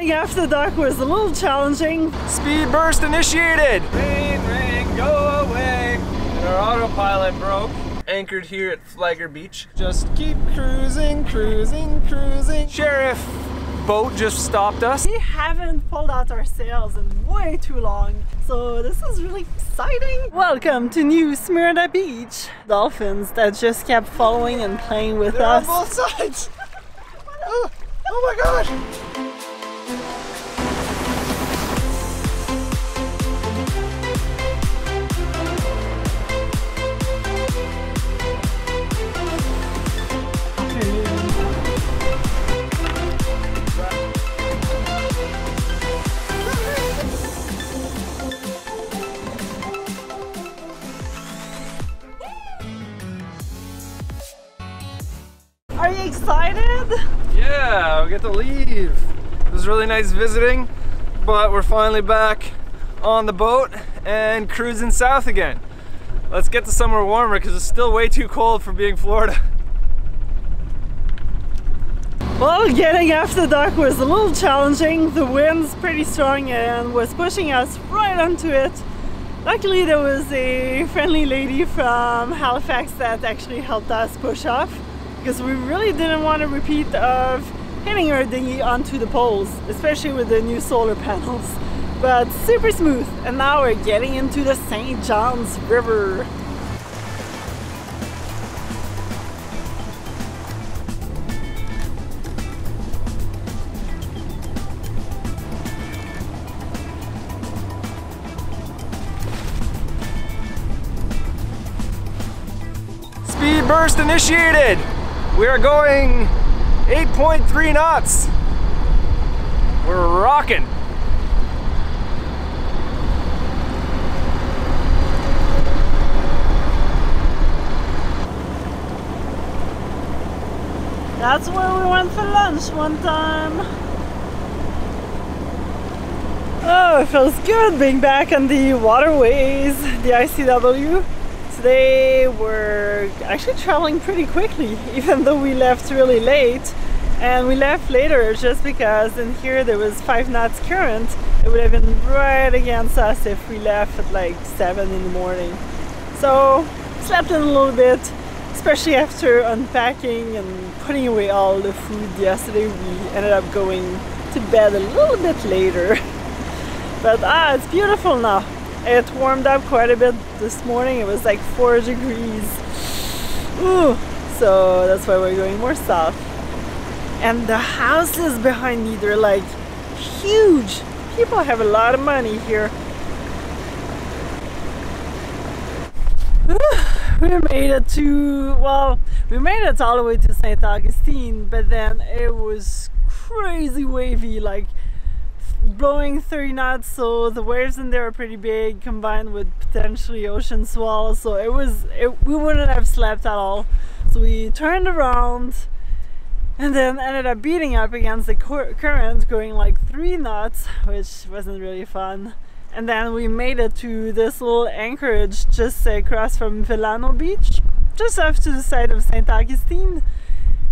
Getting after dock was a little challenging. Speed burst initiated! Rain, rain, go away! And our autopilot broke. Anchored here at Flagger Beach. Just keep cruising, cruising, cruising. Sheriff boat just stopped us. We haven't pulled out our sails in way too long, so this is really exciting. Welcome to New Smyrna Beach. Dolphins that just kept following and playing with They're us. on both sides! Oh my god! Are you excited? Yeah, we get to leave. It was really nice visiting, but we're finally back on the boat and cruising south again. Let's get to somewhere warmer because it's still way too cold for being Florida. Well, getting after dock was a little challenging. The wind's pretty strong and was pushing us right onto it. Luckily there was a friendly lady from Halifax that actually helped us push off, because we really didn't want a repeat of hitting our dinghy onto the poles, especially with the new solar panels. But super smooth, and now we're getting into the St. John's River. Speed burst initiated! We are going 8.3 knots. We're rocking. That's where we went for lunch one time. Oh, it feels good being back on the waterways, the ICW. Today we're actually traveling pretty quickly, even though we left really late. And we left later just because in here there was 5 knots current. It would have been right against us if we left at like 7 in the morning. So slept in a little bit, especially after unpacking and putting away all the food yesterday. We ended up going to bed a little bit later. But it's beautiful now. It warmed up quite a bit this morning. It was like 4 degrees. Ooh, so that's why we're going more south. And the houses behind me, they're like huge. People have a lot of money here. We made it to, well, we made it all the way to St. Augustine, but then it was crazy wavy, like blowing 30 knots, so the waves in there are pretty big, combined with potentially ocean swell, so we wouldn't have slept at all. So we turned around and then ended up beating up against the current, going like 3 knots, which wasn't really fun. And then we made it to this little anchorage just across from Villano Beach, just off to the side of St. Augustine,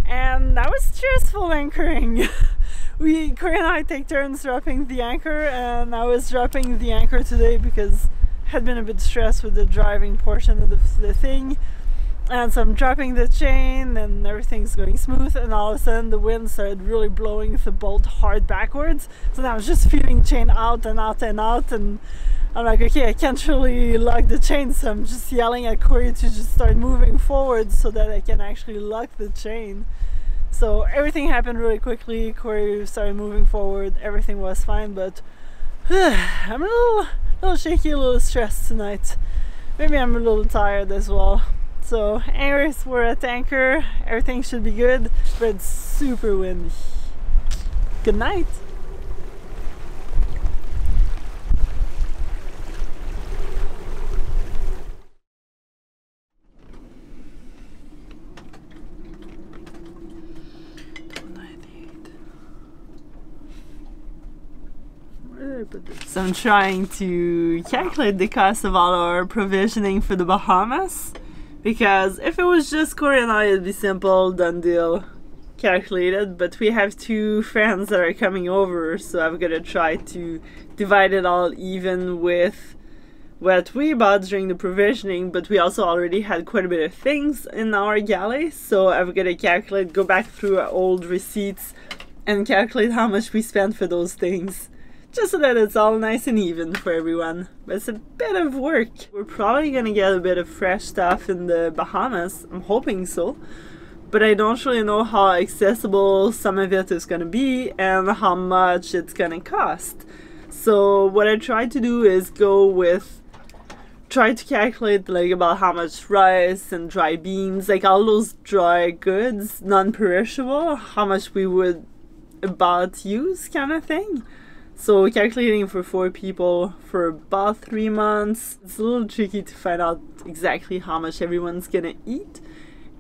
and that was stressful anchoring. Corey and I take turns dropping the anchor, and I was dropping the anchor today because I had been a bit stressed with the driving portion of the thing. And so I'm dropping the chain and everything's going smooth, and all of a sudden the wind started really blowing the boat hard backwards. So now I was just feeling chain out and out and out, and I'm like, okay, I can't really lock the chain, so I'm just yelling at Corey to just start moving forward so that I can actually lock the chain. So everything happened really quickly. Corey started moving forward, everything was fine, but I'm a little shaky, a little stressed tonight. Maybe I'm a little tired as well. So anyways, we're at anchor, everything should be good, but it's super windy. Good night. So I'm trying to calculate the cost of all our provisioning for the Bahamas, because if it was just Corey and I, it'd be simple, done deal. calculated, but we have 2 friends that are coming over, so I'm gonna try to divide it all even with what we bought during the provisioning, but we also already had quite a bit of things in our galley, so I'm gonna calculate, go back through our old receipts and calculate how much we spent for those things, just so that it's all nice and even for everyone. But it's a bit of work. We're probably gonna get a bit of fresh stuff in the Bahamas, I'm hoping so, but I don't really know how accessible some of it is gonna be and how much it's gonna cost. So what I tried to do is try to calculate like about how much rice and dry beans, like all those dry goods, non-perishable, how much we would about use kind of thing. So calculating for 4 people for about 3 months, it's a little tricky to find out exactly how much everyone's gonna eat.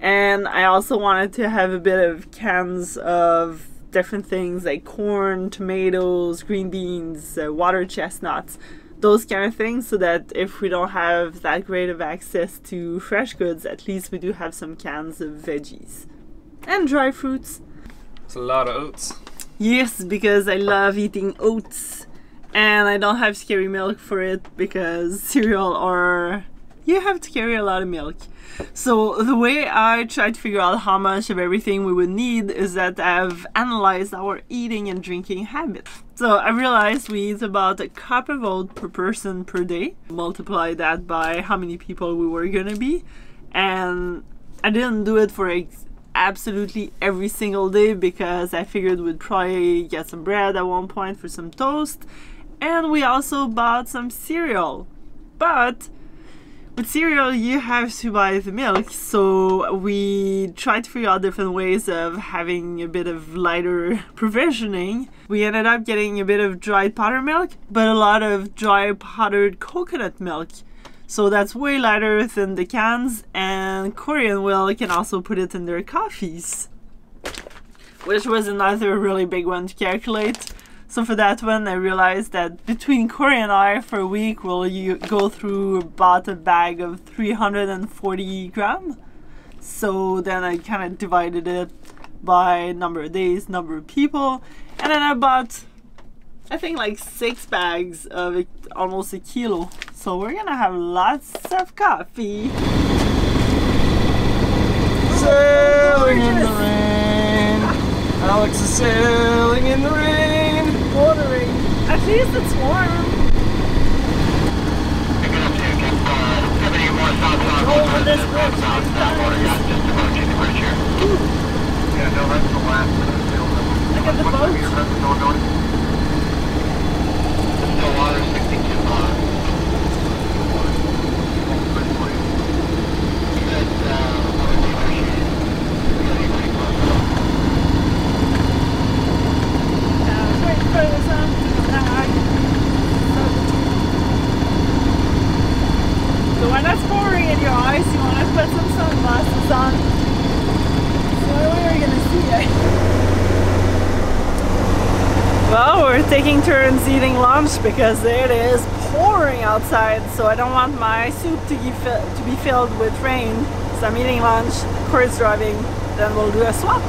And I also wanted to have a bit of cans of different things like corn, tomatoes, green beans, water chestnuts, those kind of things, so that if we don't have that great of access to fresh goods, at least we do have some cans of veggies and dry fruits. It's a lot of oats. Yes, because I love eating oats, and I don't have to carry milk for it because cereal, or you have to carry a lot of milk. So the way I try to figure out how much of everything we would need is that I've analyzed our eating and drinking habits. So I realized we eat about a cup of oat per person per day. Multiply that by how many people we were gonna be, and I didn't do it for absolutely every single day because I figured we'd probably get some bread at one point for some toast, and we also bought some cereal. But with cereal you have to buy the milk, so we tried to figure out different ways of having a bit of lighter provisioning. We ended up getting a bit of dried powdered milk, but a lot of dry powdered coconut milk. So that's way lighter than the cans, and Korean can also put it in their coffees, which was another really big one to calculate. So for that one, I realized that between Corey and I, for a week, we'll go through about a bag of 340 grams. So then I kind of divided it by number of days, number of people, and then I bought, I think, like 6 bags of almost a kilo. So we're gonna have lots of coffee. Sailing in the rain. Alex is sailing in the rain. Watering. At least it's warm. Over this bridge. Yeah, no, that's the last. Look at the boat. Still water, 62 miles. So when that's pouring in your eyes, you want to put some sunglasses on. So we're gonna see it. Well, we're taking turns eating lunch because it is pouring outside, so I don't want my soup to be filled with rain. So I'm eating lunch, Corey's driving, then we'll do a swap.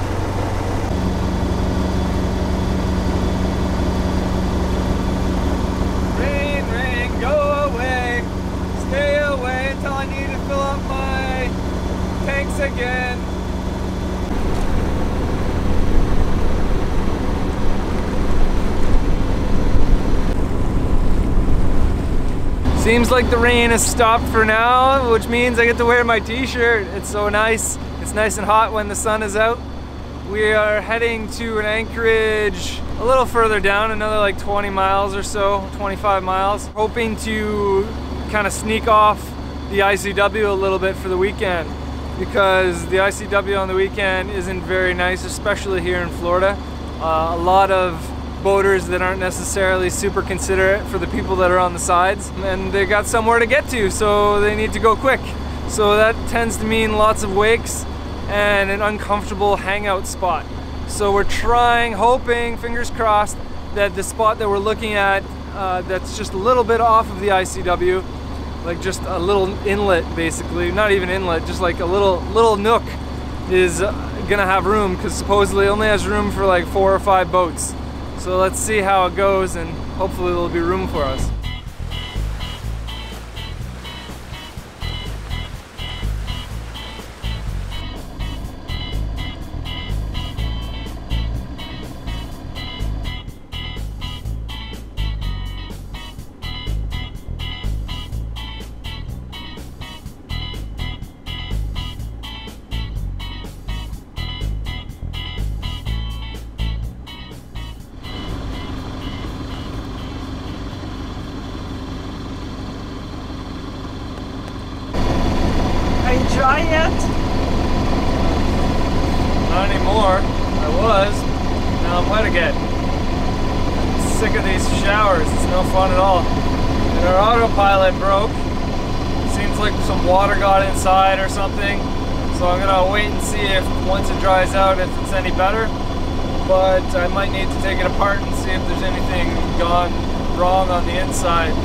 Rain, rain, go away. Stay away until I need to fill up my tanks again. Seems like the rain has stopped for now, which means I get to wear my t-shirt. It's so nice. It's nice and hot when the sun is out. We are heading to an anchorage a little further down, another like 20 miles or so, 25 miles. Hoping to kind of sneak off the ICW a little bit for the weekend, because the ICW on the weekend isn't very nice, especially here in Florida. A lot of boaters that aren't necessarily super considerate for the people that are on the sides, and they got somewhere to get to, so they need to go quick. So that tends to mean lots of wakes and an uncomfortable hangout spot. So we're trying, hoping, fingers crossed, that the spot that we're looking at that's just a little bit off of the ICW, like just a little inlet basically, not even inlet, just like a little nook, is gonna have room, because supposedly it only has room for like 4 or 5 boats. So let's see how it goes, and hopefully there'll be room for us. Are you dry yet? Not anymore. I was. Now I'm wet again. I'm sick of these showers. It's no fun at all. And our autopilot broke. Seems like some water got inside or something. So I'm gonna wait and see if once it dries out if it's any better. But I might need to take it apart and see if there's anything gone wrong on the inside.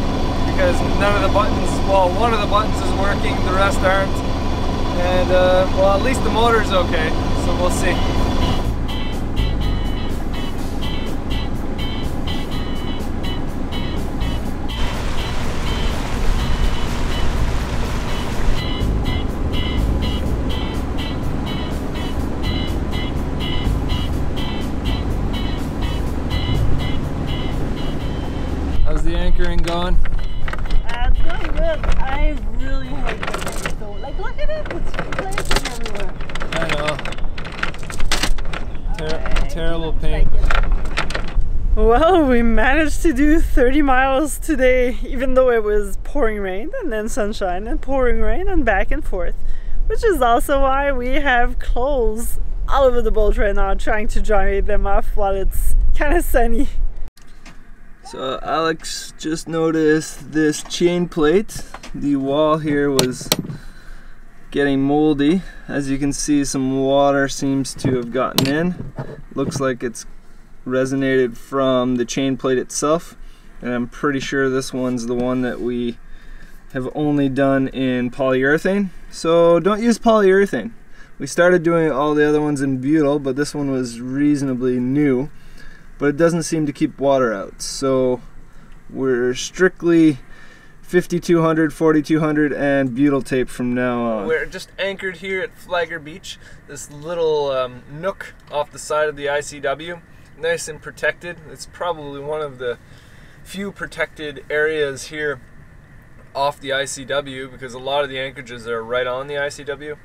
Because none of the buttons, well, one of the buttons is working, the rest aren't. And well, at least the motor's okay, so we'll see. How's the anchoring going? It's going good. I really hate the rain though. Like, look at it, it's flashing everywhere. I know. Alright, Terrible looks paint. like it. Well, we managed to do 30 miles today, even though it was pouring rain and then sunshine and pouring rain and back and forth. Which is also why we have clothes all over the boat right now, trying to dry them off while it's kind of sunny. So Alex just noticed this chain plate. The wall here was getting moldy. As you can see, some water seems to have gotten in. Looks like it's resonated from the chain plate itself. And I'm pretty sure this one's the one that we have only done in polyurethane. So don't use polyurethane. We started doing all the other ones in butyl, but this one was reasonably new. But it doesn't seem to keep water out. So we're strictly 5200, 4200 and butyl tape from now on. We're just anchored here at Flagger Beach, this little nook off the side of the ICW. Nice and protected. It's probably one of the few protected areas here off the ICW, because a lot of the anchorages are right on the ICW.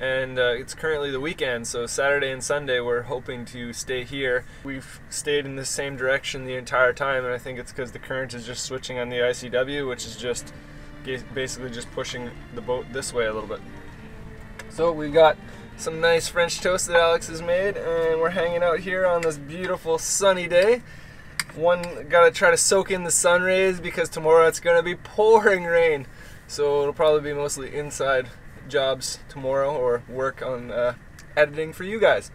And it's currently the weekend, so Saturday and Sunday we're hoping to stay here. We've stayed in the same direction the entire time, and I think it's because the current is just switching on the ICW, which is just basically just pushing the boat this way a little bit. So we got some nice French toast that Alex has made, and we're hanging out here on this beautiful sunny day. Gotta try to soak in the sun rays, because tomorrow it's gonna be pouring rain, so it'll probably be mostly inside jobs tomorrow, or work on editing for you guys.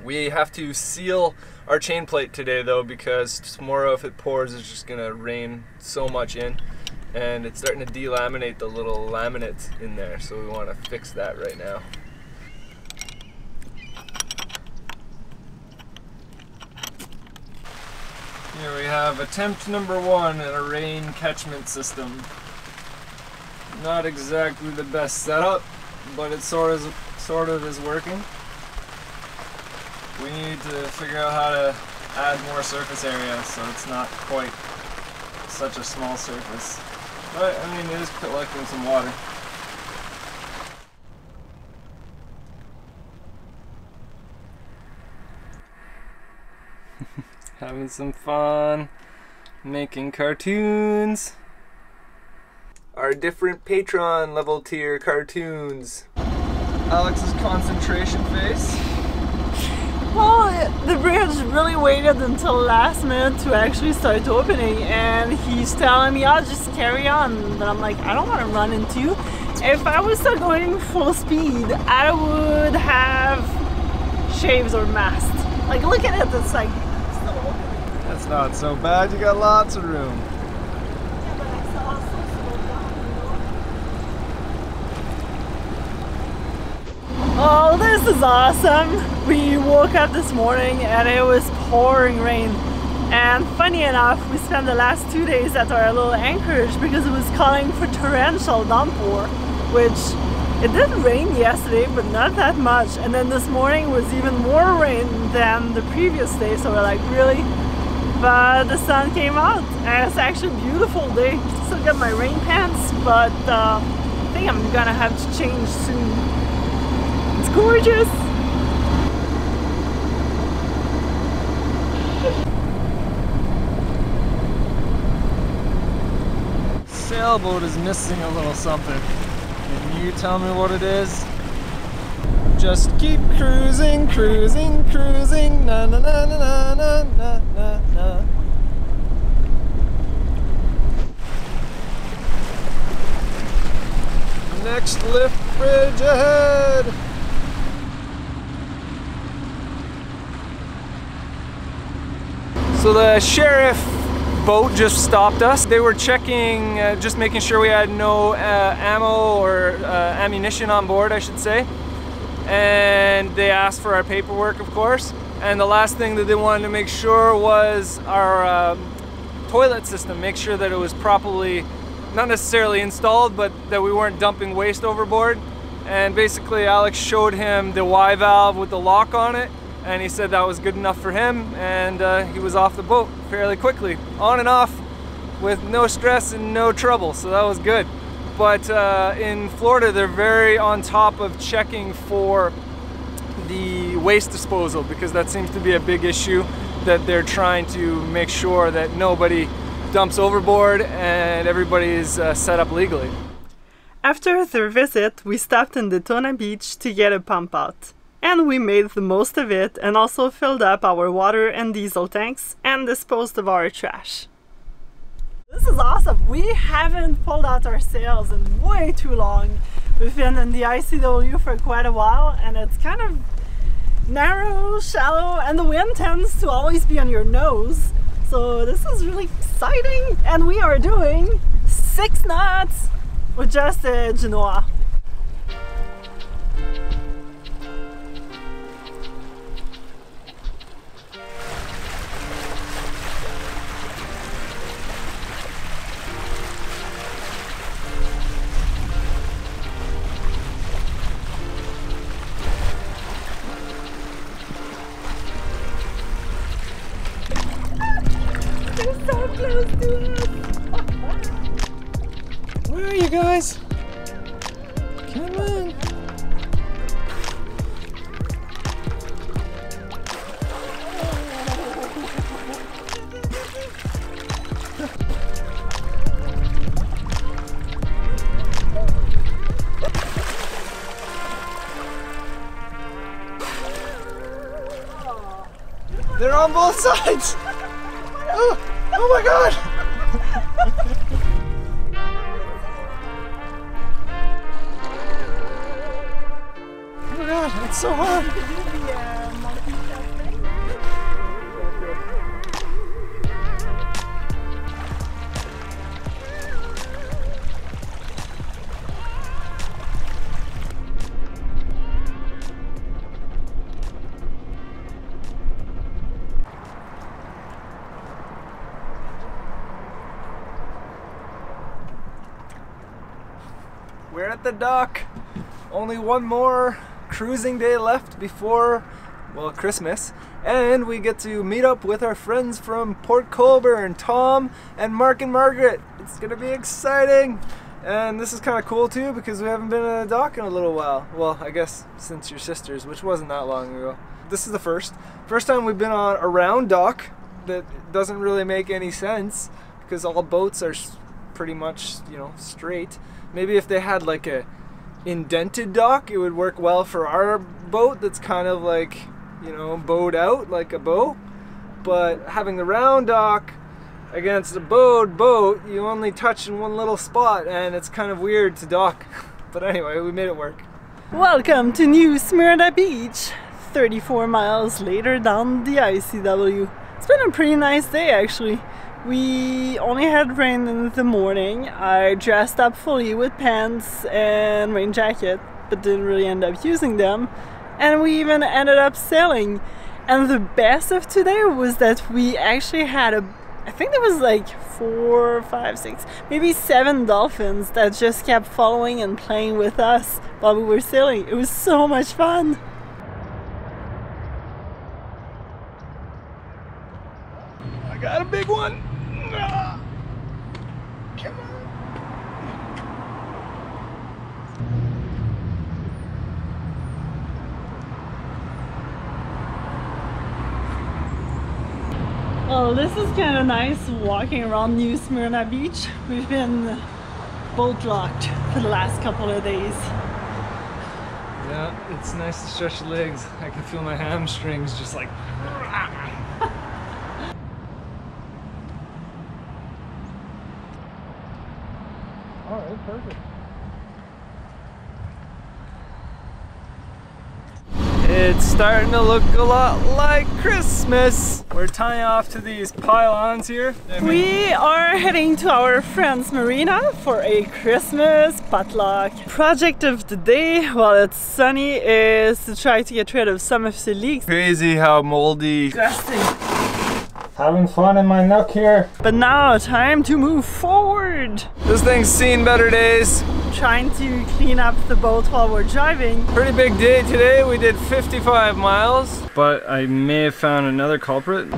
We have to seal our chain plate today though, because tomorrow if it pours it's just gonna rain so much in, and it's starting to delaminate the little laminate in there, so we want to fix that right now. Here we have attempt number 1 in a rain catchment system. Not exactly the best setup, but it sort of is working. We need to figure out how to add more surface area so it's not quite such a small surface. But I mean, it is collecting some water. Having some fun making cartoons. Our different Patreon level tier cartoons. Alex's concentration face. Well, the bridge really waited until the last minute to actually start opening, and he's telling me, I'll just carry on. But I'm like, I don't want to run into you. If I was still going full speed, I would have shaves or mast. Like, look at it, it's like still opening. That's not so bad, you got lots of room. Yeah, but I still also slowed down, you know? Oh, this is awesome! We woke up this morning and it was pouring rain. And funny enough, we spent the last 2 days at our little anchorage because it was calling for torrential downpour, which it did rain yesterday, but not that much. And then this morning was even more rain than the previous day, so we're like, really? But the sun came out and it's actually a beautiful day. Still got my rain pants, but I think I'm gonna have to change soon. It's gorgeous! Sailboat is missing a little something. Can you tell me what it is? Just keep cruising, cruising, cruising, na na na na na na na na. Next lift bridge ahead. So the sheriff boat just stopped us. They were checking, just making sure we had no ammo or ammunition on board, I should say. And they asked for our paperwork, of course. And the last thing that they wanted to make sure was our toilet system, make sure that it was properly, not necessarily installed, but that we weren't dumping waste overboard. And basically Alex showed him the Y valve with the lock on it, and he said that was good enough for him, and he was off the boat fairly quickly, on and off with no stress and no trouble, so that was good. But in Florida, they're very on top of checking for the waste disposal, because that seems to be a big issue, that they're trying to make sure that nobody dumps overboard and everybody is set up legally. After their visit, we stopped in Daytona Beach to get a pump out. And we made the most of it and also filled up our water and diesel tanks and disposed of our trash. This is awesome! We haven't pulled out our sails in way too long. We've been in the ICW for quite a while and it's kind of narrow, shallow, and the wind tends to always be on your nose. So this is really exciting! And we are doing 6 knots with just a Genoa. They're so close to us! Where are you guys? Come on! They're on both sides! Oh my god! Oh my god, it's so hard! We're at the dock. Only one more cruising day left before, well, Christmas. And we get to meet up with our friends from Port Colborne, Tom and Mark and Margaret. It's gonna be exciting. And this is kind of cool too because we haven't been at a dock in a little while. Well, I guess since your sister's, which wasn't that long ago. This is the first time we've been on a round dock that doesn't really make any sense because all boats are pretty much, you know, straight. Maybe if they had like a indented dock, it would work well for our boat that's kind of like, you know, bowed out like a bow. But having the round dock against a bowed boat, you only touch in one little spot and it's kind of weird to dock. But anyway, we made it work. Welcome to New Smyrna Beach, 34 miles later down the ICW. It's been a pretty nice day actually. We only had rain in the morning. I dressed up fully with pants and rain jacket. but didn't really end up using them. And we even ended up sailing. And the best of today was that we actually had I think there was like 4, 5, 6, maybe 7 dolphins that just kept following and playing with us while we were sailing. It was so much fun. I got a big one. Come on. Well, this is kind of nice walking around New Smyrna Beach. We've been boat locked for the last couple of days. Yeah, it's nice to stretch the legs. I can feel my hamstrings just like... Alright, perfect. It's starting to look a lot like Christmas. We're tying off to these pylons here. We are heading to our friend's marina for a Christmas potluck. Project of the day, while it's sunny, is to try to get rid of some of the leaks. Crazy how moldy. Disgusting. Having fun in my nook here. But now, time to move forward. This thing's seen better days. Trying to clean up the boat while we're driving. Pretty big day today. We did 55 miles, but I may have found another culprit.